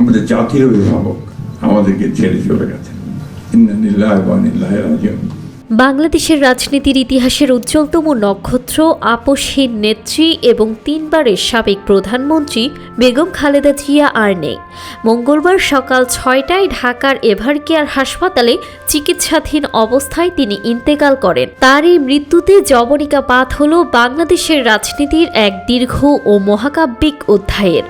আমাদের জাতীয় অভিভাবক আমাদেরকে ছেড়ে চলে গেছেন। ইন্না লিল্লাহি ওয়া ইন্না ইলাইহি রাজিউন। বাংলাদেশের রাজনীতির ইতিহাসের উজ্জ্বলতম নক্ষত্র, আপসহীন নেত্রী এবং 3 বারের সাবেক প্রধানমন্ত্রী বেগম খালেদা জিয়া আর নেই। মঙ্গলবার সকাল 6টায় ঢাকার এভারকেয়ার হাসপাতালে চিকিৎসাধীন অবস্থায় তিনি ইন্তেকাল করেন। তার এই মৃত্যুতে যবনিকাপাত হল বাংলাদেশের রাজনীতির এক দীর্ঘ ও মহাকাব্যিক অধ্যায়ের।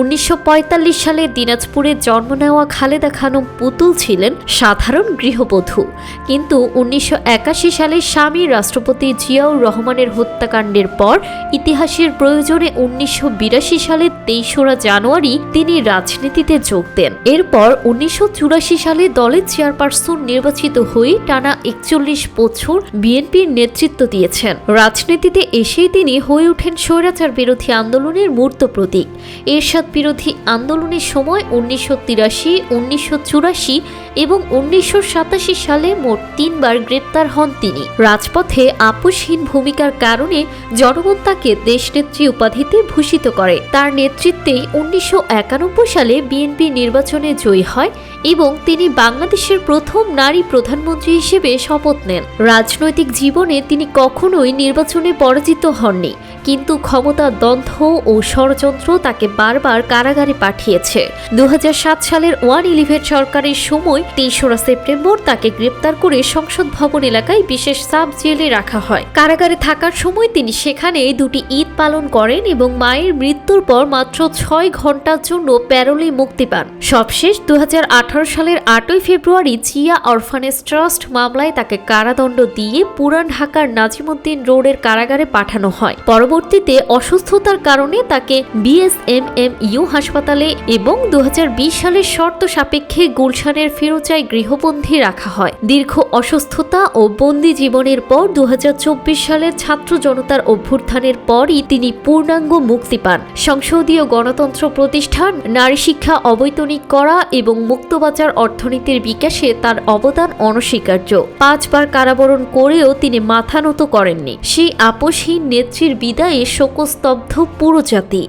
1945 সালে দিনাজপুরে জন্ম নেওয়া খালেদা খানম পুতুল ছিলেন সাধারণ গৃহবধূ, কিন্তু 1981 সালে স্বামী রাষ্ট্রপতি জিয়াউর রহমানের হত্যাকাণ্ডের পর ইতিহাসের প্রয়োজনে 1982 সালের 23 জানুয়ারি তিনি রাজনীতিতে যোগ দেন। এরপর 1984 সালে দলের চেয়ারপারসন নির্বাচিত হয়ে টানা 41 বছর বিএনপির নেতৃত্ব দিয়েছেন। রাজনীতিতে এসেই তিনি হয়ে ওঠেন স্বৈরাচার বিরোধী আন্দোলনের মূর্ত প্রতীক। এরশাদ বিরোধী আন্দোলনের সময় 1983, 1984 এবং 1987 সালে মোট 3 বার গ্রেপ্তার হন তিনি। রাজপথে আপোষহীন ভূমিকার কারণে জনগণ তাকে দেশনেত্রী উপাধিতে ভূষিত করে। তার নেতৃত্বেই 1991 সালে বিএনপি নির্বাচনে জয়ী হয় এবং তিনি বাংলাদেশের প্রথম নারী প্রধানমন্ত্রী হিসেবে শপথ নেন। রাজনৈতিক জীবনে তিনি কখনোই নির্বাচনে পরাজিত হননি, কিন্তু ক্ষমতার দ্বন্দ্ব ও ষড়যন্ত্র তাকে বারবার কারাগারে পাঠিয়েছে। 2007 সালের 1/11 সরকারের সময় 23 সেপ্টেম্বর তাকে গ্রেপ্তার করে সংসদ ভবন এলাকায় বিশেষ সাব জেলে রাখা হয়। কারাগারে থাকার সময় তিনি সেখানে 2টি ঈদ পালন করেন এবং মায়ের মৃত্যুর পর মাত্র 6 ঘন্টার জন্য প্যারোলে মুক্তি পান। সবশেষ 2018 সালের 8 ফেব্রুয়ারি জিয়া অরফানেজ ট্রাস্ট মামলায় তাকে কারাদণ্ড দিয়ে পুরান ঢাকার নাজিমউদ্দিন রোডের কারাগারে পাঠানো হয়। পরবর্তীতে অসুস্থতার কারণে তাকে বিএসএমএমইউ হাসপাতালে এবং 2020 সালের শর্ত সাপেক্ষে গুলশানের ফিরোজায় গৃহবন্দী রাখা হয়। দীর্ঘ অসুস্থতা ও বন্দি জীবনের পর 2024 সালের ছাত্র জনতার অভ্যুত্থানের পরই তিনি পূর্ণাঙ্গ মুক্তি পান। সংসদীয় গণতন্ত্র প্রতিষ্ঠান, নারী শিক্ষা অবৈতনিক করা এবং মুক্তবাজার অর্থনীতির বিকাশে তার অবদান অনস্বীকার্য। 5 বার কারাবরণ করেও তিনি মাথা নত করেননি। সেই আপোষহীন নেত্রীর বিদায়ে শোকস্তব্ধ পুরো জাতি।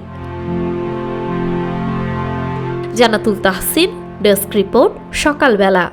জান্নাতুল তাহসিন, ডেস্ক রিপোর্ট, সকালবেলা।